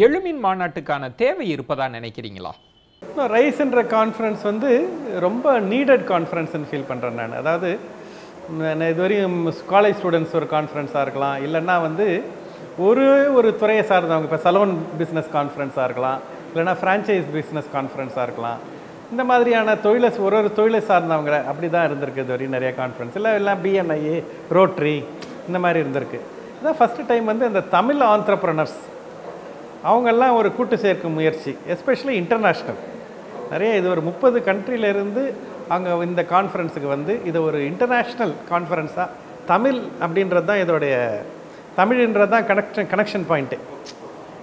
எழுமின் மாநாட்டுக்கான தேவை இருப்பதா நினைக்கிறீங்களா? ரைஸ் என்ற கான்ஃபரன்ஸ் வந்து ரொம்ப நீடட் கான்ஃபரன்ஸ்னு ஃபீல் பண்ணுறேன் நான். அதாவது இதுவரையும் காலேஜ் ஸ்டூடெண்ட்ஸ் ஒரு கான்ஃபரன்ஸாக இருக்கலாம், இல்லைன்னா வந்து ஒரு துறையை சார்ந்தவங்க, இப்போ சலோன் பிஸ்னஸ் கான்ஃபரன்ஸாக இருக்கலாம், இல்லைனா ஃப்ரான்ச்சைஸ் பிஸ்னஸ் கான்ஃபரன்ஸாக இருக்கலாம். இந்த மாதிரியான ஒரு தொழிலை சார்ந்தவங்க அப்படி தான் இருந்திருக்கு இது வரையும் நிறைய கான்ஃபரன்ஸ். எல்லாம் பிஎன்ஐஏ, ரோட்ரி இந்த மாதிரி இருந்திருக்கு. இதான் ஃபஸ்ட்டு டைம் வந்து இந்த தமிழ் ஆண்டர்ப்ரனர்ஸ் அவங்கெல்லாம் ஒரு கூட்டு சேர்க்கும் முயற்சி, எஸ்பெஷலி இன்டர்நேஷ்னல். நிறைய இது ஒரு 30 கண்ட்ரியிலேருந்து அங்கே இந்த கான்ஃபரன்ஸுக்கு வந்து இது ஒரு இன்டர்நேஷ்னல் கான்ஃபரன்ஸாக தமிழ் அப்படின்றது தான் இதோடைய, தமிழ்ன்றது தான் கனெக்ஷன் பாயிண்ட்டு.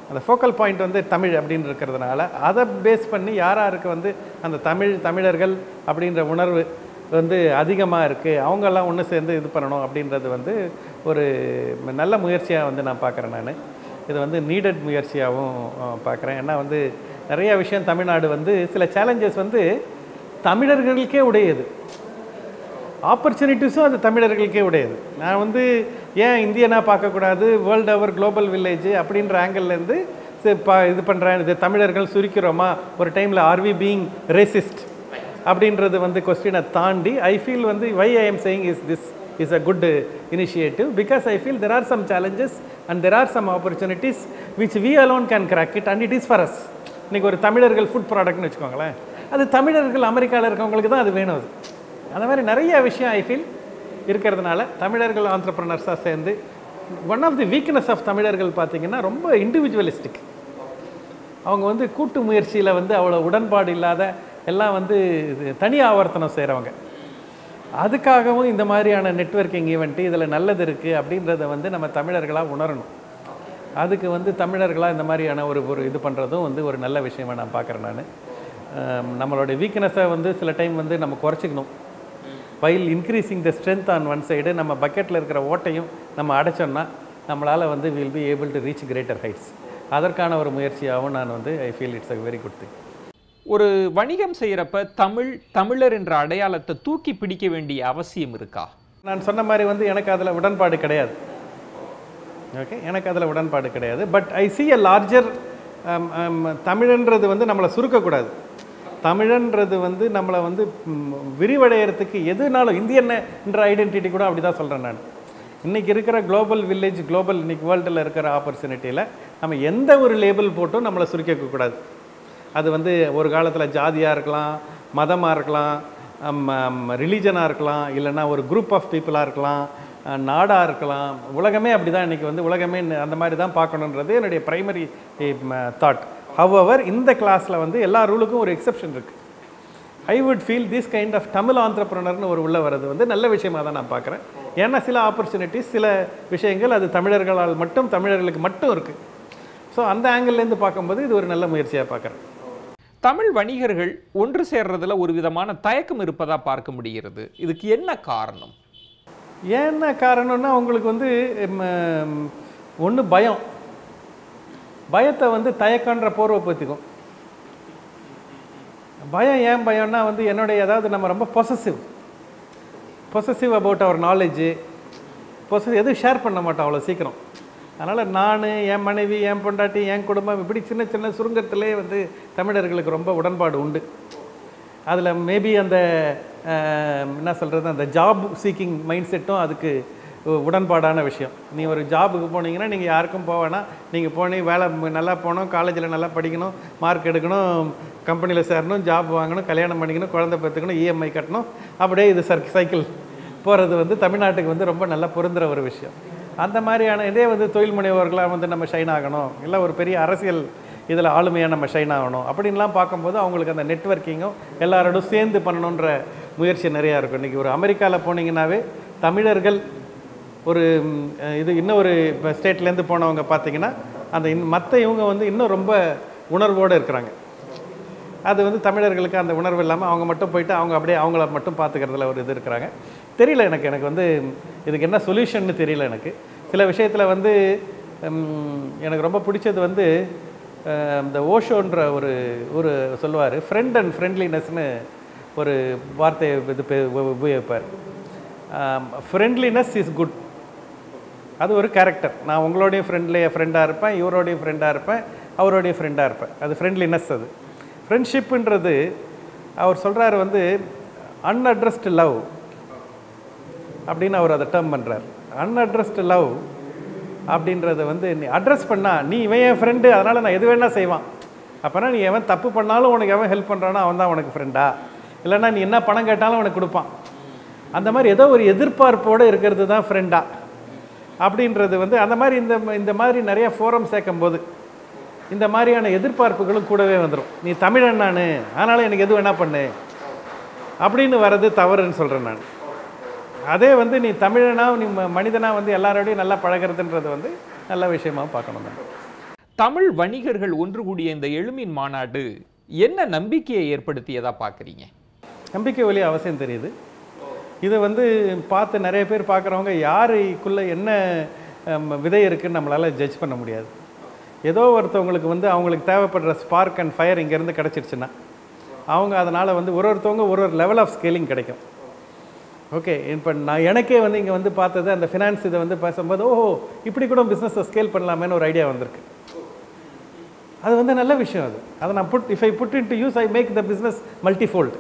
அந்த ஃபோக்கல் பாயிண்ட் வந்து தமிழ் அப்படின்னு இருக்கிறதுனால அதை பேஸ் பண்ணி யாருக்கு வந்து அந்த தமிழர்கள் அப்படின்ற உணர்வு வந்து அதிகமாக இருக்குது, அவங்கெல்லாம் ஒன்று சேர்ந்து இது பண்ணணும் அப்படின்றது வந்து ஒரு நல்ல முயற்சியாக வந்து நான் பார்க்குறேன். நான் இது வந்து நீடட் முயற்சியாகவும் பார்க்குறேன். ஏன்னா வந்து நிறைய விஷயம் தமிழ்நாடு வந்து சில சேலஞ்சஸ் வந்து தமிழர்களுக்கே உடையது, ஆப்பர்ச்சுனிட்டிஸும் அது தமிழர்களுக்கே உடையது. நான் வந்து ஏன் இந்தியனாக பார்க்கக்கூடாது, வேர்ல்டு அவர் குளோபல் வில்லேஜ் அப்படின்ற ஆங்கிள்லேருந்து இது பண்ணுறேன். இது தமிழர்கள் சுருக்கிறோமா ஒரு டைமில், ஆர் வி பீயிங் ரேசிஸ்ட் அப்படின்றது வந்து கொஸ்டினை தாண்டி ஐ ஃபீல் வந்து why I am saying this is a good initiative, because I feel there are some challenges and there are some opportunities which we alone can crack it, and it is for us. இன்றைக்கி ஒரு தமிழர்கள் food ப்ராடக்ட்னு வச்சுக்கோங்களேன், அது தமிழர்கள் அமெரிக்காவில் இருக்கவங்களுக்கு தான் அது வேணும். அது அந்த மாதிரி நிறைய விஷயம் ஐ ஃபீல் இருக்கிறதுனால தமிழர்கள் ஆண்டர்ப்ரனர்ஸாக சேர்ந்து, one of the weakness of தமிழர்கள் பார்த்திங்கன்னா ரொம்ப இண்டிவிஜுவலிஸ்டிக். அவங்க வந்து கூட்டு முயற்சியில் வந்து அவ்வளோ உடன்பாடு இல்லாத, எல்லாம் வந்து தனி ஆவர்த்தனம் செய்கிறவங்க. அதுக்காகவும் இந்த மாதிரியான நெட்வொர்க்கிங் ஈவெண்ட்டு இதில் நல்லது இருக்குது அப்படின்றத வந்து நம்ம தமிழர்களாக உணரணும். அதுக்கு வந்து தமிழர்களாக இந்த மாதிரியான ஒரு இது பண்ணுறதும் வந்து ஒரு நல்ல விஷயமாக நான் பார்க்குறேன். நான் நம்மளுடைய வீக்னஸை வந்து சில டைம் வந்து நம்ம குறைச்சிக்கணும். While increasing the strength on one side, நம்ம பக்கெட்டில் இருக்கிற ஓட்டையும் நம்ம அடைச்சோம்னா நம்மளால் வந்து will be able to reach greater heights. அதற்கான ஒரு முயற்சியாகவும் நான் வந்து I feel it's a very good thing. ஒரு வணிகம் செய்கிறப்ப தமிழர் என்ற அடையாளத்தை தூக்கி பிடிக்க வேண்டிய அவசியம் இருக்கா? நான் சொன்ன மாதிரி வந்து எனக்கு அதில் உடன்பாடு கிடையாது. ஓகே, எனக்கு அதில் உடன்பாடு கிடையாது. But I see a larger, தமிழன்றது வந்து நம்மளை சுருக்கக்கூடாது. தமிழன்றது வந்து நம்மளை வந்து விரிவடைகிறதுக்கு எதுனாலும் இந்தியன் என்ற ஐடென்டிட்டி கூட அப்படி தான் சொல்கிறேன் நான். இன்றைக்கி இருக்கிற குளோபல் வில்லேஜ், இன்றைக்கி வேர்ல்டில் இருக்கிற ஆப்பர்ச்சுனிட்டியில் நம்ம எந்த ஒரு லேபிள் போட்டும் நம்மளை சுருக்கக்கூடாது. அது வந்து ஒரு காலத்தில் ஜாதியாக இருக்கலாம், மதமாக இருக்கலாம், ரிலீஜனாக இருக்கலாம், இல்லைன்னா ஒரு குரூப் ஆஃப் பீப்புளாக இருக்கலாம், நாடாக இருக்கலாம். உலகமே அப்படி தான் இன்றைக்கி வந்து உலகமே அந்த மாதிரி தான் பார்க்கணுன்றது என்னுடைய ப்ரைமரி தாட். ஹவெவர் இந்த கிளாஸில் வந்து எல்லா ரூலுக்கும் ஒரு எக்ஸப்ஷன் இருக்குது. I would feel this kind of Tamil ஆண்டர்ப்ரனர்னு ஒரு உள்ள வர்றது வந்து நல்ல விஷயமாக தான் நான் பார்க்குறேன். ஏன்னா சில ஆப்பர்ச்சுனிட்டிஸ், சில விஷயங்கள் அது தமிழர்களுக்கு மட்டும் இருக்குது. ஸோ அந்த ஆங்கிள்லேருந்து பார்க்கும்போது இது ஒரு நல்ல முயற்சியாக பார்க்குறேன். தமிழ் வணிகர்கள் ஒன்று சேர்றதுல ஒரு விதமான தயக்கம் இருப்பதா பார்க்க முடிகிறது. இதுக்கு என்ன காரணம்? என்ன காரணம்னா உங்களுக்கு வந்து ஒன்று பயத்தை வந்து தயக்கன்ற போர்வை பற்றிக்கும். ஏன் பயம்னா வந்து என்னுடைய, அதாவது நம்ம ரொம்ப பொசசிவ் அபவுட் அவர் நாலேஜு, எதுவும் ஷேர் பண்ண மாட்டோம் அவ்வளோ சீக்கிரம். அதனால் நான், என் மனைவி, என் பொண்டாட்டி, என் குடும்பம், இப்படி சின்ன சுருங்கத்திலே வந்து தமிழர்களுக்கு ரொம்ப உடன்பாடு உண்டு. அதில் மேபி அந்த என்ன சொல்கிறது, அந்த ஜாப் சீக்கிங் மைண்ட் செட்டும் அதுக்கு உடன்பாடான விஷயம். நீ ஒரு ஜாபுக்கு போனீங்கன்னா நீங்கள் யாருக்கும் போவேன்னா, நீங்கள் போனீங்க வேலை நல்லா போகணும், காலேஜில் நல்லா படிக்கணும், மார்க் எடுக்கணும், கம்பெனியில் சேரணும், ஜாப் வாங்கணும், கல்யாணம் பண்ணிக்கணும், குழந்தை பெற்றுக்கணும், இஎம்ஐ கட்டணும், அப்படியே இது சைக்கிள் போகிறது வந்து தமிழ்நாட்டுக்கு வந்து ரொம்ப நல்லா பொருந்துகிற ஒரு விஷயம். அந்த மாதிரியான இதே வந்து தொழில் முனைவோர்களாக வந்து நம்ம ஷைன் ஆகணும், இல்லை ஒரு பெரிய அரசியல் இதில் ஆளுமையாக நம்ம ஷைன் ஆகணும் அப்படின்லாம் பார்க்கும்போது அவங்களுக்கு அந்த நெட்வொர்க்கிங்கும் எல்லாரோடும் சேர்ந்து பண்ணணுன்ற முயற்சி நிறையா இருக்கும். இன்றைக்கி ஒரு அமெரிக்காவில் போனீங்கன்னாவே தமிழர்கள் ஒரு இது இன்னும் ஒரு இப்போ ஸ்டேட்லேருந்து போனவங்க பார்த்திங்கன்னா அந்த மற்ற இவங்க வந்து இன்னும் ரொம்ப உணர்வோடு இருக்கிறாங்க. அது வந்து தமிழர்களுக்கு அந்த உணர்வு இல்லாமல் அவங்க மட்டும் போயிட்டு அவங்க அப்படியே அவங்கள மட்டும் பார்த்துக்கிறதுல ஒரு இது இருக்கிறாங்க. தெரியல எனக்கு வந்து இதுக்கு என்ன சொல்யூஷன்னு தெரியல. எனக்கு சில விஷயத்தில் வந்து எனக்கு ரொம்ப பிடிச்சது வந்து இந்த ஓஷோன்ற ஒரு சொல்லுவார், ஃப்ரெண்ட் அண்ட் ஃப்ரெண்ட்லினஸ்னு ஒரு வார்த்தையை இது உபயோகிப்பார். ஃப்ரெண்ட்லினஸ் இஸ் குட், அது ஒரு கேரக்டர். நான் உங்களோடையும் ஃப்ரெண்டாக இருப்பேன், இவரோடையும் ஃப்ரெண்டாக இருப்பேன், அவருடைய ஃப்ரெண்டாக இருப்பேன். அது ஃப்ரெண்ட்லினஸ். அது ஃப்ரெண்ட்ஷிப்புன்றது அவர் சொல்கிறாரு வந்து அன்அட்ரஸ்டு லவ் அப்படின்னு அவர் அதை டேர்ம் பண்ணுறார். அன்அட்ரஸ்டு லவ் அப்படின்றத வந்து நீ அட்ரஸ் பண்ணால், நீ இவன் என் ஃப்ரெண்டு அதனால் நான் எது வேணால் செய்வான், அப்போனா நீ எவன் தப்பு பண்ணாலும் உனக்கு எவன் ஹெல்ப் பண்ணுறானோ அவன் தான் உனக்கு ஃப்ரெண்டா, இல்லைன்னா நீ என்ன பணம் கேட்டாலும் உனக்கு கொடுப்பான். அந்த மாதிரி ஏதோ ஒரு எதிர்பார்ப்போடு இருக்கிறது தான் ஃப்ரெண்டா அப்படின்றது வந்து அந்த மாதிரி இந்த மாதிரி நிறைய ஃபோரம் சேர்க்கும்போது இந்த மாதிரியான எதிர்பார்ப்புகளும் கூடவே வந்துடும். நீ தமிழன் நான், அதனால் எனக்கு எது வேணா பண்ணு அப்படின்னு வர்றது தவறுன்னு சொல்கிறேன் நான். அதே வந்து நீ தமிழனா நீ மனிதனாக வந்து எல்லாரோடையும் நல்லா பழகிறதுன்றது வந்து நல்ல விஷயமாக பார்க்கணும். நான் தமிழ் வணிகர்கள் ஒன்று கூடிய இந்த எழுமின் மாநாடு என்ன நம்பிக்கையை ஏற்படுத்தியதா பார்க்குறீங்க? நம்பிக்கை வழி அவசியம் தெரியுது. இதை வந்து பார்த்து நிறைய பேர் பார்க்குறவங்க யாருக்குள்ளே என்ன விதை இருக்குதுன்னு நம்மளால் ஜட்ஜ் பண்ண முடியாது. ஏதோ ஒருத்தவங்களுக்கு வந்து அவங்களுக்கு தேவைப்படுற ஸ்பார்க் அண்ட் ஃபயர் இங்கேருந்து கிடச்சிருச்சுன்னா அவங்க அதனால் வந்து ஒருத்தவங்க ஒரு லெவல் ஆஃப் ஸ்கேலிங் கிடைக்கும். ஓகே, இப்போ நான் எனக்கே வந்து இங்கே வந்து பார்த்தது அந்த ஃபினான்ஸ் இதை வந்து பேசும்போது ஓஹோ இப்படி கூட பிஸ்னஸை ஸ்கேல் பண்ணலாமேன்னு ஒரு ஐடியா வந்திருக்கு. அது வந்து நல்ல விஷயம். அதை நான் if I put into use I make the business multifold.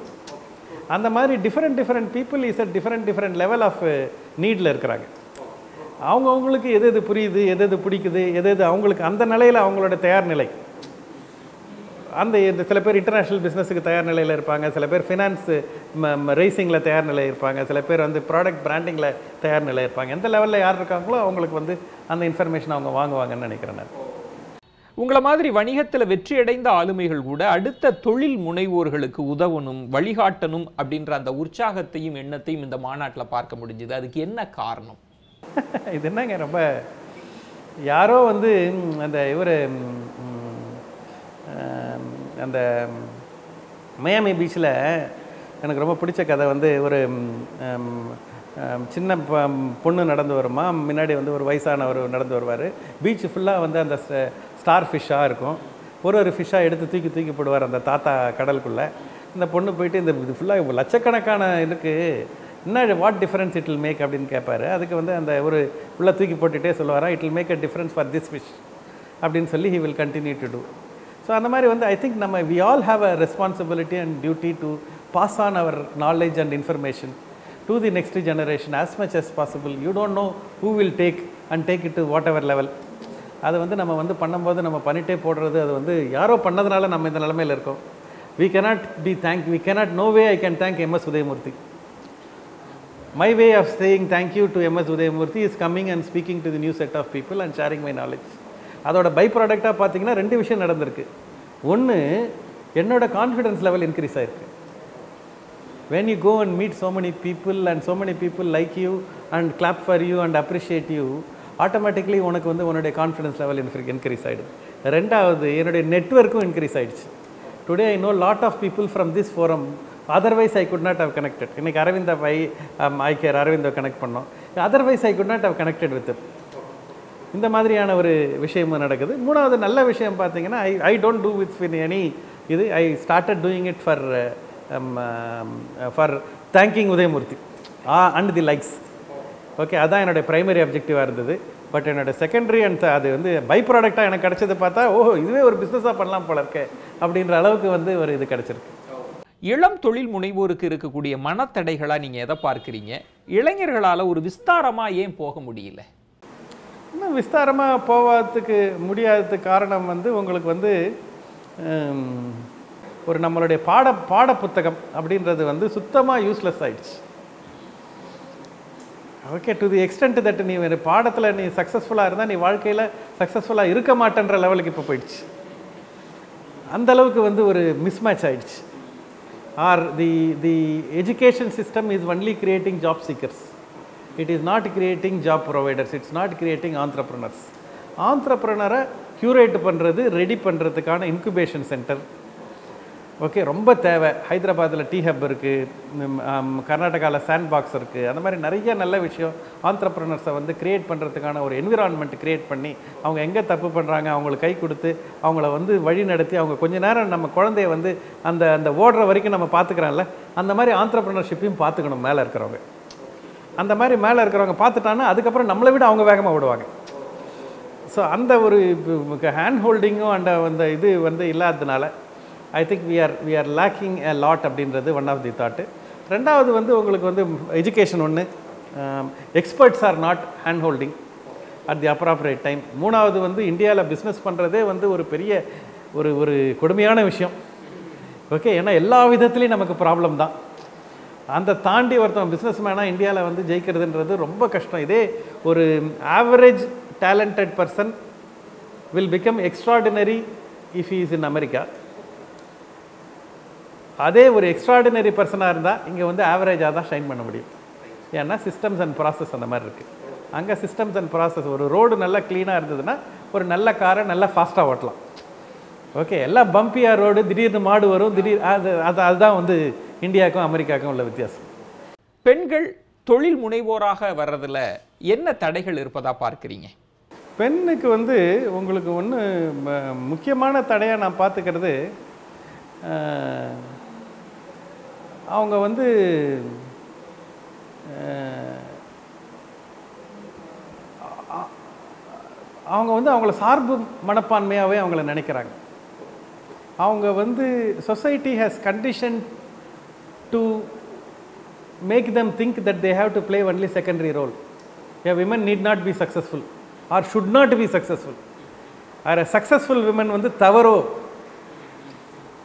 அந்த மாதிரி different people is a different level of நீடில் இருக்கிறாங்க. அவங்களுக்கு எது புரியுது, எது பிடிக்குது, எது அவங்களுக்கு அந்த நிலையில் அவங்களோட தயார் நிலை. அந்த சில பேர் இன்டர்நேஷ்னல் பிஸ்னஸுக்கு தயார் நிலையில் இருப்பாங்க, சில பேர் ஃபினான்ஸ் ரேசிங்கில் தயார் நிலை இருப்பாங்க, சில பேர் வந்து ப்ராடக்ட் பிராண்டிங்கில் தயார் நிலை இருப்பாங்க. எந்த லெவலில் யார் இருக்காங்களோ அவங்களுக்கு வந்து அந்த இன்ஃபர்மேஷன் அவங்க வாங்குவாங்கன்னு நினைக்கிறேன் நான். உங்களை மாதிரி வணிகத்தில் வெற்றியடைந்த ஆளுமைகள் கூட அடுத்த தொழில் முனைவோர்களுக்கு உதவணும், வழிகாட்டணும் அப்படின்ற அந்த உற்சாகத்தையும் எண்ணத்தையும் இந்த மாநாட்டில் பார்க்க முடிஞ்சுது. அதுக்கு என்ன காரணம்? இது என்னங்க, ரொம்ப யாரோ வந்து அந்த இவர் அந்த மயாமி பீச்சில் எனக்கு ரொம்ப பிடிச்ச கதை வந்து ஒரு சின்ன பொண்ணு நடந்து வருமா, முன்னாடி வந்து ஒரு வயசானவர் நடந்து வருவார். பீச் ஃபுல்லாக வந்து அந்த ஸ்டார் ஃபிஷ்ஷாக இருக்கும். ஒரு ஃபிஷ்ஷாக எடுத்து தூக்கி போடுவார் அந்த தாத்தா கடலுக்குள்ளே. இந்த பொண்ணு போயிட்டு இந்த இது ஃபுல்லாக லட்சக்கணக்கான இருக்குது, என்ன what difference it will make அப்படின்னு கேட்பார். அதுக்கு வந்து அந்த ஒரு உள்ளே தூக்கி போட்டுகிட்டே சொல்லுவாரா, it will make a difference for this fish அப்படின்னு சொல்லி he will continue to do. So அந்த மாதிரி வந்து ஐ திங்க் நம்ம we all have a responsibility and duty to pass on our knowledge and information to the next generation as much as possible. You don't know who will take it to whatever level. அது வந்து நம்ம வந்து பண்ணும்போது நம்ம பண்ணிட்டே போடுறது, அது வந்து யாரோ பண்ணதுனால நம்ம இந்த நிலைமையில் இருக்கோம். we cannot no way I can thank MS Udayamurthy. My way of saying thank you to MS Udayamurthy is coming and speaking to the new set of people and sharing my knowledge. அதோட by ப்ராடக்டாக பார்த்தீங்கன்னா 2 விஷயம் நடந்திருக்கு. ஒன்று, என்னோட confidence level increase ஆகிருக்கு. When you go and meet so many people and so many people like you and clap for you and appreciate you, automatically உனக்கு வந்து உன்னுடைய கான்ஃபிடன்ஸ் லெவல் இன்க்ரீஸ் ஆகிடுது. ரெண்டாவது, என்னுடைய நெட்வொர்க்கும் இன்க்ரீஸ் ஆகிடுச்சு. Today I know lot of people from this forum, otherwise I could not have connected. இன்றைக்கி Aravinda eye care Aurobindo connect பண்ணோம், otherwise I could not have connected with. இந்த மாதிரியான ஒரு விஷயமும் நடக்குது. மூணாவது நல்ல விஷயம் பார்த்தீங்கன்னா, I don't do with any இது, I started doing it for thanking Udhayamoorthy and the likes. Okay, அதான் என்னுடைய ப்ரைமரி அப்ஜெக்டிவாக இருந்தது. பட் என்னோடய செகண்டரி அண்ட் அது வந்து பை ப்ராடக்டாக எனக்கு கிடச்சது பார்த்தா, ஓஹோ இதுவே ஒரு பிஸ்னஸாக பண்ணலாம் போல இருக்கே அப்படின்ற அளவுக்கு வந்து ஒரு இது கிடச்சிருக்கு. இளம் தொழில் முனைவோருக்கு இருக்கக்கூடிய மனத்தடைகளாக நீங்கள் எதை பார்க்குறீங்க? இளைஞர்களால் ஒரு விஸ்தாரமாக ஏன் போக முடியல? இன்னும் விஸ்தாரமாக போவதுக்கு முடியாததுக்கு காரணம் வந்து உங்களுக்கு வந்து ஒரு நம்மளுடைய பாட புத்தகம் அப்படின்றது வந்து சுத்தமாக யூஸ்லெஸ் ஆயிடுச்சு. Okay, to the extend that நீ பாடத்தில் நீ சக்ஸஸ்ஃபுல்லாக இருந்தால் நீ வாழ்க்கையில் சக்ஸஸ்ஃபுல்லாக இருக்க மாட்டேன்ற லெவலுக்கு இப்போ போயிடுச்சு. அந்தளவுக்கு வந்து ஒரு மிஸ்மேட்ச் ஆயிடுச்சு. Are the education system is only creating job seekers, it is not creating job providers, it's not creating entrepreneurs. ஆண்டர்ப்ரனரை க்யூரேட் பண்ணுறது, ரெடி பண்ணுறதுக்கான இன்குபேஷன் சென்டர் ஓகே ரொம்ப தேவை. ஹைதராபாத்தில் டீ ஹப் இருக்குது, கர்நாடகாவில் சாண்ட் பாக்ஸ் இருக்குது. அந்த மாதிரி நிறைய நல்ல விஷயம் ஆண்டர்ப்ரனர்ஸை வந்து க்ரியேட் பண்ணுறதுக்கான ஒரு என்விரான்மெண்ட் க்ரியேட் பண்ணி, அவங்க எங்கே தப்பு பண்ணுறாங்க அவங்களுக்கு கை கொடுத்து அவங்கள வந்து வழி நடத்தி, அவங்க கொஞ்ச நேரம் நம்ம குழந்தைய வந்து அந்த ஓடுற வரைக்கும் நம்ம பார்த்துக்கிறோம்ல, அந்த மாதிரி ஆண்டர்ப்ரனர்ஷிப்பையும் பார்த்துக்கணும் மேலே இருக்கிறவங்க. அந்த மாதிரி மேலே இருக்கிறவங்க பார்த்துட்டாங்கன்னா அதுக்கப்புறம் நம்மளை விட அவங்க வேகமாக ஓடுவாங்க. ஸோ அந்த ஒரு ஹேண்ட் ஹோல்டிங்கும் அந்த இது வந்து இல்லாததுனால I think we are lacking a lot அப்படின்றது ஒன் ஆஃப் தி தாட்டு. ரெண்டாவது வந்து உங்களுக்கு வந்து எஜுகேஷன் ஒன்று, experts are not hand holding at the appropriate time. மூணாவது வந்து இந்தியாவில் பிஸ்னஸ் பண்ணுறதே வந்து ஒரு பெரிய ஒரு கொடுமையான விஷயம். ஓகே, ஏன்னா எல்லா விதத்துலேயும் நமக்கு ப்ராப்ளம் தான். அந்த தாண்டி ஒருத்தன் பிஸ்னஸ் மேனாக இந்தியாவில் வந்து ஜெயிக்கிறதுன்றது ரொம்ப கஷ்டம். இதே ஒரு average talented person will become extraordinary if he is in America. அதே ஒரு எக்ஸ்ட்ராடினரி பர்சனாக இருந்தால் இங்கே வந்து ஆவரேஜாக தான் ஷைன் பண்ண முடியும். ஏன்னா சிஸ்டம்ஸ் அண்ட் ப்ராசஸ் அந்த மாதிரி இருக்குது. அங்கே சிஸ்டம்ஸ் அண்ட் ப்ராசஸ், ஒரு ரோடு நல்லா க்ளீனாக இருந்ததுன்னா ஒரு நல்ல காரை நல்லா ஃபாஸ்ட்டாக ஓட்டலாம். ஓகே, எல்லாம் பம்பியாக ரோடு, திடீர்னு மாடு வரும், அதுதான் வந்து இந்தியாவுக்கும் அமெரிக்காவுக்கும் உள்ள வித்தியாசம். பெண்கள் தொழில் முனைவோராக வர்றதுல என்ன தடைகள் இருப்பதா பார்க்குறீங்க? பெண்ணுக்கு வந்து உங்களுக்கு ஒன்று முக்கியமான தடையாக நான் பார்த்துக்கிறது, அவங்க வந்து அவங்கள சார்பு மனப்பான்மையாகவே அவங்கள நினைக்கிறாங்க. அவங்க வந்து society has condition to make them think that they have to play only secondary role. A women need not be successful or should not be successful, or a successful women வந்து தவறோ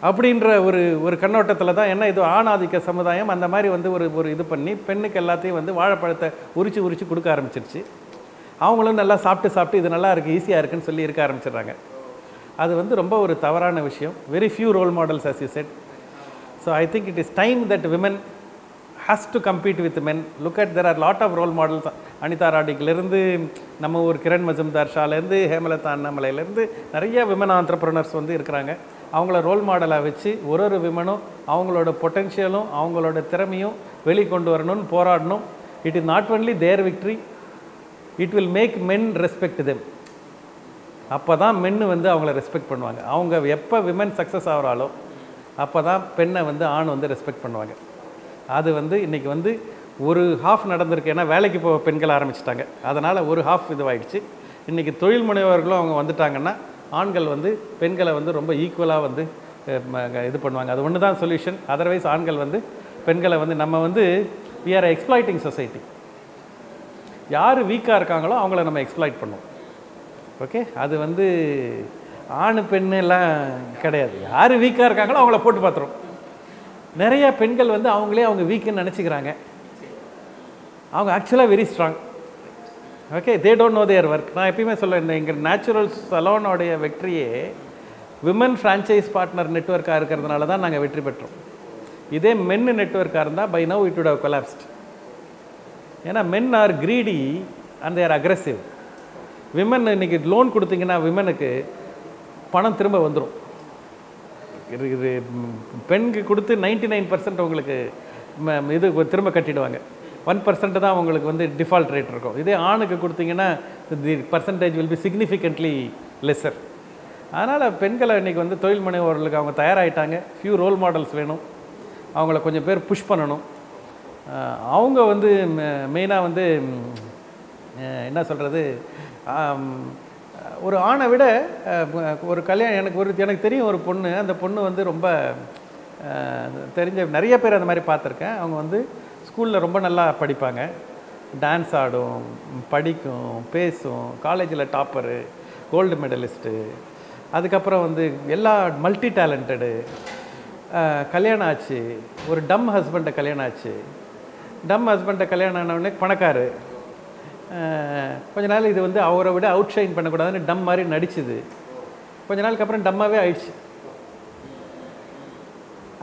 அப்படின்ற ஒரு கண்ணோட்டத்தில் தான். என்ன, இது ஆணாதிக்க சமுதாயம் அந்த மாதிரி வந்து ஒரு இது பண்ணி பெண்ணுக்கு எல்லாத்தையும் வந்து வாழைப்பழத்தை உரிச்சு கொடுக்க ஆரம்பிச்சிருச்சு. அவங்களும் நல்லா சாப்பிட்டு இது நல்லா இருக்குது, ஈஸியாக இருக்குன்னு சொல்லி இருக்க ஆரம்பிச்சிடுறாங்க. அது வந்து ரொம்ப ஒரு தவறான விஷயம். Very few role models as you said. So I think it is time that women has to compete with men. Look at, there are lot of role models. Anitha ராடிக்கிலேருந்து நம்ம ஒரு கிரண் மஜும்தார் ஷாலேருந்து ஹேமலதா அண்ணாமலையிலேருந்து நிறைய விமன் ஆண்டர்ப்ரனர்ஸ் வந்து இருக்கிறாங்க. அவங்கள ரோல் மாடலாக வச்சு ஒரு விமனும் அவங்களோட பொட்டென்ஷியலும் அவங்களோட திறமையும் வெளிக்கொண்டு வரணும்னு போராடணும். It is not only their victory, it will make men respect them. அப்போ தான் மென்னு வந்து அவங்கள ரெஸ்பெக்ட் பண்ணுவாங்க. அவங்க எப்போ விமன் சக்ஸஸ் ஆகிறாலோ அப்போ தான் பெண்ணை வந்து ஆண் வந்து ரெஸ்பெக்ட் பண்ணுவாங்க. அது வந்து இன்றைக்கி வந்து ஒரு ஹாஃப் நடந்திருக்கு. ஏன்னா வேலைக்கு போக பெண்கள் ஆரம்பிச்சிட்டாங்க, அதனால் ஒரு ஹாஃப் இதுவாகிடுச்சு. இன்றைக்கி தொழில் முனைவர்களும் அவங்க வந்துட்டாங்கன்னா ஆண்கள் வந்து பெண்களை வந்து ரொம்ப ஈக்குவலாக வந்து இது பண்ணுவாங்க. அது ஒன்று தான் சொல்யூஷன். அதர்வைஸ் ஆண்கள் வந்து பெண்களை வந்து நம்ம வந்து we are எக்ஸ்ப்ளாய்டிங் சொசைட்டி. யார் வீக்காக இருக்காங்களோ அவங்கள நம்ம எக்ஸ்ப்ளாய்ட் பண்ணுவோம். ஓகே, அது வந்து ஆண் பெண்ணு எல்லாம் கிடையாது. யார் வீக்காக இருக்காங்களோ அவங்கள போட்டு பார்த்துரும். நிறைய பெண்கள் வந்து அவங்க வீக்குன்னு நினச்சிக்கிறாங்க. அவங்க ஆக்சுவலாக very strong. Okay, they don't know there work. நான் எப்பயுமே சொல்லுவேன், எங்கள் நேச்சுரல் சலோனோடைய வெற்றியே விமன் ஃப்ரான்ச்சைஸ் பார்ட்னர் நெட்வொர்க்காக இருக்கிறதுனால தான் நாங்கள் வெற்றி பெற்றோம். இதே மென்னு நெட்வொர்க்காக இருந்தால் by now it would have collapsed. ஏன்னா men are greedy and they're aggressive. Women இன்றைக்கி லோன் கொடுத்தீங்கன்னா விமனுக்கு பணம் திரும்ப வந்துடும். இது பெண்ணுக்கு கொடுத்து 99% உங்களுக்கு இது திரும்ப கட்டிடுவாங்க. 1% தான் உங்களுக்கு வந்து டிஃபால்ட் ரேட் இருக்கும். இதே ஆணுக்கு கொடுத்தீங்கன்னா தி percentage will be significantly lesser. அதனால் பெண்களை இன்றைக்கி வந்து தொழில் முனைவோர்களுக்கு அவங்க தயாராகிட்டாங்க. ஃபியூ ரோல் மாடல்ஸ் வேணும், அவங்கள கொஞ்சம் பேர் புஷ் பண்ணணும். அவங்க வந்து மெயினாக வந்து என்ன சொல்கிறது, ஒரு ஆணை விட ஒரு கல்யாணம் எனக்கு தெரியும் ஒரு பொண்ணு. அந்த பொண்ணு வந்து ரொம்ப தெரிஞ்ச நிறைய பேர் அந்த மாதிரி பார்த்துருக்கேன். அவங்க வந்து ஸ்கூலில் ரொம்ப நல்லா படிப்பாங்க, டான்ஸ் ஆடும், படிக்கும், பேசும், காலேஜில் டாப்பரு, கோல்டு மெடலிஸ்ட்டு. அதுக்கப்புறம் வந்து எல்லா மல்டி டேலண்டடு. கல்யாணம் ஆச்சு, ஒரு டம் ஹஸ்பண்டை கல்யாணம் ஆச்சு. டம் ஹஸ்பண்டை கல்யாணம் ஆனவுடனே பணக்காரு. கொஞ்ச நாள் இது வந்து அவரை விட அவுட் ஷைன் பண்ணக்கூடாதுன்னு டம் மாதிரி நடிச்சுது. கொஞ்ச நாளுக்கு அப்புறம் டம்மாகவே ஆயிடுச்சு.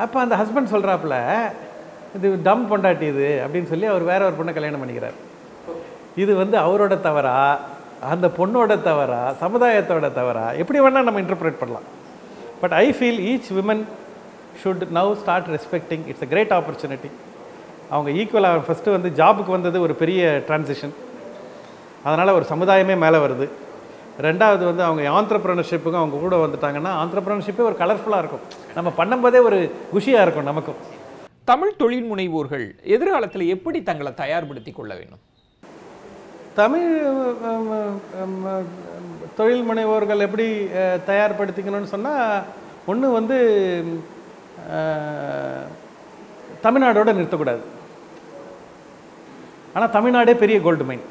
அப்போ அந்த ஹஸ்பண்ட் சொல்கிறாப்புல, இது டம் பொண்டாட்டி இது அப்படின்னு சொல்லி அவர் வேற ஒரு பொண்ணை கல்யாணம் பண்ணிக்கிறார். இது வந்து அவரோட தவறா, அந்த பொண்ணோட தவறா, சமுதாயத்தோட தவறா, எப்படி வேணால் நம்ம இன்டர்பிரேட் பண்ணலாம். But I feel each women should now start respecting. It's a great opportunity. அவங்க ஈக்குவலாக ஃபஸ்ட்டு வந்து ஜாபுக்கு வந்தது ஒரு பெரிய டிரான்சிஷன், அதனால் ஒரு சமுதாயமே மேலே வருது. ரெண்டாவது வந்து அவங்க ஆண்டர்ப்ரனர்ஷிப்புக்கும் அவங்க கூட வந்துட்டாங்கன்னா ஆண்டர்ப்ரனர்ஷிப்பே ஒரு கலர்ஃபுல்லாக இருக்கும். நம்ம பண்ணும்போதே ஒரு குஷியாக இருக்கும் நமக்கும். தமிழ் தொழில் முனைவோர்கள் எதிர்காலத்தில் எப்படி தங்களை தயார்படுத்தி கொள்ள வேண்டும்? தமிழ் தொழில் முனைவோர்கள் எப்படி தயார்படுத்திக்கணும்னு சொன்னால், ஒன்று வந்து தமிழ்நாடோட நிறுத்தக்கூடாது. ஆனால் தமிழ்நாடே பெரிய கோல்டு மைன்.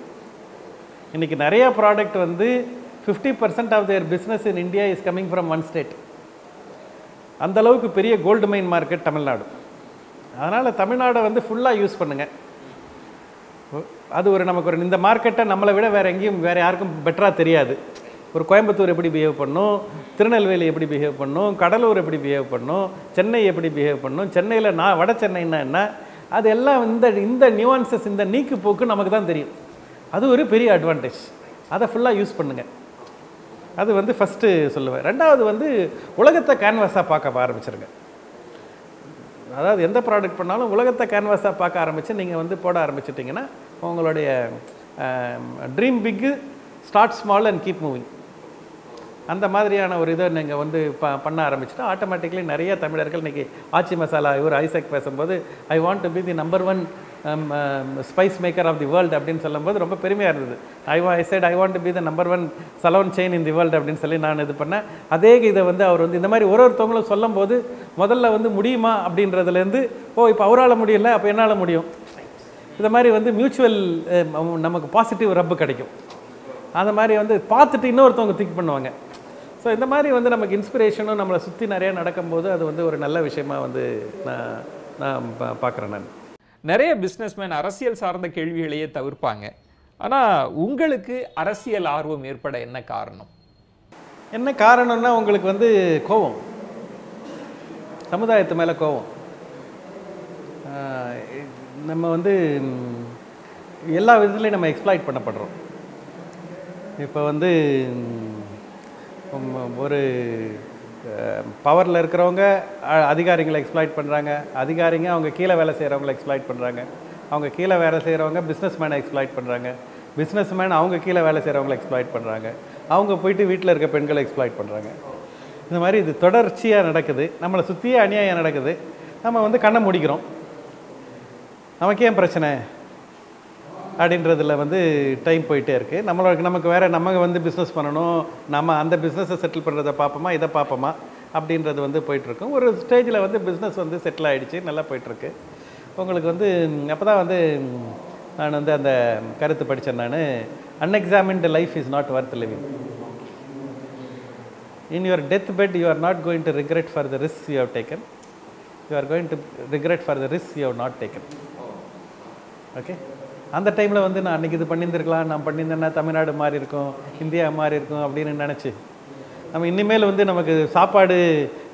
இன்றைக்கி நிறையா ப்ராடக்ட் வந்து 50% of their business in India is coming from one state. அந்தளவுக்கு பெரிய கோல்டு மைன் மார்க்கெட் தமிழ்நாடு. அதனால் தமிழ்நாடை வந்து ஃபுல்லாக யூஸ் பண்ணுங்கள். அது ஒரு நமக்கு ஒரு இந்த மார்க்கெட்டை நம்மளை விட வேறு எங்கேயும் வேறு யாருக்கும் பெட்டராக தெரியாது. ஒரு கோயம்புத்தூர் எப்படி பிஹேவ் பண்ணும், திருநெல்வேலி எப்படி பிஹேவ் பண்ணும், கடலூர் எப்படி பிஹேவ் பண்ணும், சென்னை எப்படி பிஹேவ் பண்ணும், சென்னையில் வட சென்னைன்னா என்ன, அது எல்லாம் இந்த நியூவான்சஸ், இந்த நீக்கு போக்கு நமக்கு தான் தெரியும். அது ஒரு பெரிய அட்வான்டேஜ். அதை ஃபுல்லாக யூஸ் பண்ணுங்கள். அது வந்து ஃபஸ்ட்டு சொல்லுவேன். ரெண்டாவது வந்து உலகத்தை கேன்வாஸாக பார்க்க ஆரம்பிச்சிருங்க. அதாவது எந்த ப்ராடக்ட் பண்ணாலும் உலகத்தை கேன்வாஸாக பார்க்க ஆரம்பித்து நீங்கள் வந்து போட ஆரம்பிச்சிட்டிங்கன்னா உங்களுடைய ட்ரீம் பிக்கு, start small and keep moving, அந்த மாதிரியான ஒரு இதை நீங்கள் வந்து பண்ண ஆரம்பிச்சுட்டா ஆட்டோமேட்டிக்லி நிறைய தமிழர்கள் இன்றைக்கி ஆச்சி மசாலா இவர் ஐசக் பேசும்போது I want to be the number 1 spice maker of the world அப்படின்னு சொல்லும்போது ரொம்ப பெருமையாக இருந்தது. I said I want to be the number 1 salon chain in the world அப்படின்னு சொல்லி நான் இது பண்ணேன். அதே இதை வந்து அவர் வந்து இந்த மாதிரி ஒருத்தவங்களும் சொல்லும் போது முதல்ல வந்து முடியுமா அப்படின்றதுலேருந்து இப்போ அவரால் முடியல அப்போ என்னால் முடியும், இந்த மாதிரி வந்து மியூச்சுவல் நமக்கு பாசிட்டிவ் ரப்பு கிடைக்கும். அந்த மாதிரி வந்து பார்த்துட்டு இன்னொருத்தவங்க திங்க் பண்ணுவாங்க. ஸோ இந்த மாதிரி வந்து நமக்கு இன்ஸ்பிரேஷனும் நம்மளை சுற்றி நிறையா நடக்கும்போது அது வந்து ஒரு நல்ல விஷயமா வந்து நான் பார்க்குறேன். நான் நிறைய பிஸ்னஸ்மேன் அரசியல் சார்ந்த கேள்விகளையே தவிர்ப்பாங்க. ஆனால் உங்களுக்கு அரசியல் ஆர்வம் ஏற்பட என்ன காரணம்? என்ன காரணம்னா உங்களுக்கு வந்து கோபம், சமுதாயத்து மேலே கோபம். நம்ம வந்து எல்லா விதத்துலையும் நம்ம எக்ஸ்ப்ளாய்ட் பண்ணப்படுறோம். இப்போ வந்து ஒரு பவரில் இருக்கிறவங்க அதிகாரிகளை எக்ஸ்ப்ளாய்ட் பண்ணுறாங்க, அதிகாரிங்க அவங்க கீழே வேலை செய்கிறவங்களை எக்ஸ்ப்ளாய்ட் பண்ணுறாங்க, அவங்க கீழே வேலை செய்கிறவங்க பிஸ்னஸ்மேனை எக்ஸ்ப்ளாய்ட் பண்ணுறாங்க, பிஸ்னஸ்மேன் அவங்க கீழே வேலை செய்கிறவங்களை எக்ஸ்ப்ளாய்ட் பண்ணுறாங்க, அவங்க போயிட்டு வீட்டில் இருக்க பெண்களை எக்ஸ்ப்ளாய்ட் பண்ணுறாங்க. இந்த மாதிரி இது தொடர்ச்சியாக நடக்குது. நம்மளை சுற்றியே அநியாயம் நடக்குது. நம்ம வந்து கண்ணை முடிக்கிறோம். நமக்கு ஏன் பிரச்சனை அப்படின்றதில் வந்து டைம் போயிட்டே இருக்குது. நமக்கு வேறு நம்ம வந்து பிஸ்னஸ் பண்ணணும், நம்ம அந்த பிஸ்னஸை செட்டில் பண்ணுறதை பார்ப்போமா இதை பார்ப்போமா அப்படின்றது வந்து போயிட்டுருக்கும். ஒரு ஸ்டேஜில் வந்து பிஸ்னஸ் வந்து செட்டில் ஆகிடுச்சு, நல்லா போயிட்டுருக்கு. உங்களுக்கு வந்து அப்போ தான் வந்து நான் வந்து அந்த கருத்து படித்தேன். நான் unexamined life is not worth living. In your death bed you are not going to regret for the risk you have taken, you are going to regret for the risk you have not taken. Okay, அந்த டைமில் வந்து நான் அன்றைக்கி இது பண்ணியிருந்துருக்கலாம், நான் பண்ணியிருந்தேன்னா தமிழ்நாடு மாறி இருக்கும், India மாறி இருக்கும் அப்படின்னு நினச்சி நம்ம இனிமேல் வந்து நமக்கு சாப்பாடு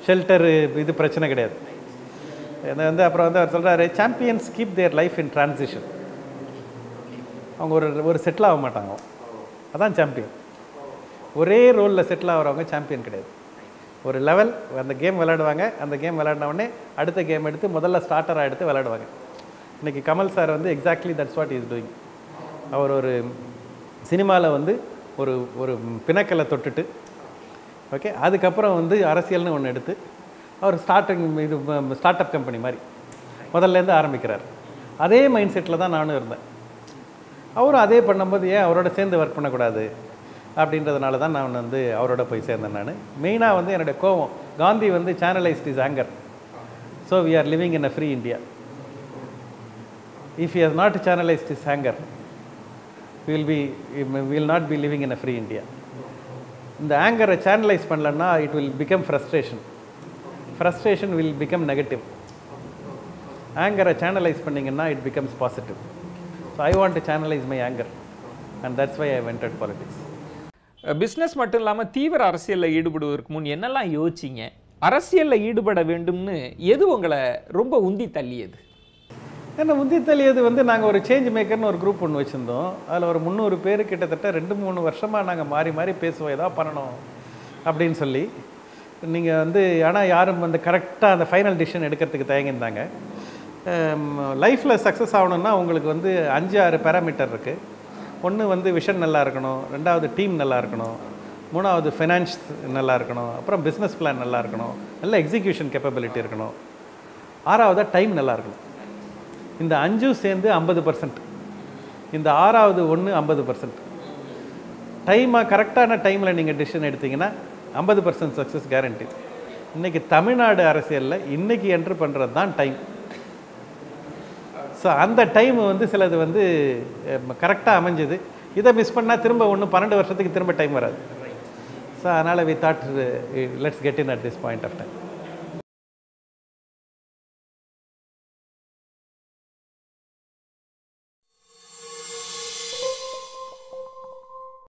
ஷெல்டரு இது பிரச்சனை கிடையாது. இதை வந்து அப்புறம் வந்து அவர் சொல்கிறாரு, champions keep their life in transition. அவங்க ஒரு செட்டில் ஆக மாட்டாங்க, அதான் சாம்பியன். ஒரே ரோலில் செட்டில் ஆகிறவங்க சாம்பியன் கிடையாது. ஒரு லெவல் அந்த கேம் விளையாடுவாங்க, அந்த கேம் விளையாடினவுடனே அடுத்த கேம் எடுத்து முதல்ல ஸ்டார்டராக எடுத்து விளையாடுவாங்க. இன்றைக்கி கமல் சார் வந்து exactly that's what is doing. அவர் ஒரு சினிமாவில் வந்து ஒரு பிணக்கலை தொட்டுட்டு ஓகே, அதுக்கப்புறம் வந்து அரசியல்னு ஒன்று எடுத்து அவர் ஸ்டார்ட் அப் கம்பெனி மாதிரி முதல்லேருந்து ஆரம்பிக்கிறார். அதே மைண்ட் செட்டில் தான் நானும் இருந்தேன். அவரும் அதே பண்ணும்போது ஏன் அவரோட சேர்ந்து ஒர்க் பண்ணக்கூடாது அப்படின்றதுனால தான் நான் வந்து அவரோட போய் சேர்ந்தேன். நான் மெயினாக வந்து என்னுடைய கோவம், காந்தி வந்து channelised is anger, so we are living in a free India. If he has not channelized his anger, we will not be living in a free India. இந்த ஆங்கரை சேனலைஸ் பண்ணலன்னா it will become frustration. Frustration will become negative. ஆங்கரை channelise பண்ணிங்கன்னா it becomes positive. So I want to channelize my anger and that's why I entered politics. Business மட்டும் இல்லாமல் தீவிர அரசியலில் ஈடுபடுவதற்கு முன் என்னெல்லாம் யோசிச்சிங்க? அரசியலில் ஈடுபட வேண்டும்னு எது உங்களை ரொம்ப உந்தி தள்ளியது? ஏன்னா உந்தி தள்ளியது வந்து நாங்கள் ஒரு சேஞ்ச் மேக்கர்னு ஒரு குரூப் ஒன்று வச்சுருந்தோம். அதில் ஒரு 300 பேர் கிட்டத்தட்ட 2-3 வருஷமாக நாங்கள் மாறி மாறி பேசுவோம் எதாவது பண்ணணும் அப்படின்னு சொல்லி. நீங்கள் வந்து ஆனால் யாரும் வந்து கரெக்டாக அந்த ஃபைனல் டிசிஷன் எடுக்கிறதுக்கு தயங்கியிருந்தாங்க. லைஃப்பில் சக்ஸஸ் ஆகணுன்னா உங்களுக்கு வந்து 5-6 பேராமீட்டர் இருக்குது. ஒன்று வந்து விஷன் நல்லா இருக்கணும், ரெண்டாவது டீம் நல்லா இருக்கணும், மூணாவது ஃபைனான்ஸ் நல்லா இருக்கணும், அப்புறம் பிஸ்னஸ் பிளான் நல்லா இருக்கணும், நல்ல எக்ஸிக்யூஷன் கேப்பபிலிட்டி இருக்கணும், ஆறாவதாக டைம் நல்லா இருக்கணும். இந்த 5 சேர்ந்து 50%. இந்த 6வது ஒன்று 50%. டைமாக கரெக்டான டைமில் நீங்கள் டிசிஷன் எடுத்தீங்கன்னா 50% சக்ஸஸ் கேரண்டி. இன்றைக்கி தமிழ்நாடு அரசியலில் இன்றைக்கி என்ட்ரு பண்ணுறது தான் டைம். ஸோ அந்த டைம் வந்து சிலது வந்து கரெக்டாக அமைஞ்சது. இதை மிஸ் பண்ணால் திரும்ப 12 வருஷத்துக்கு திரும்ப டைம் வராது. ஸோ அதனால் we thought let's get in at this point of time.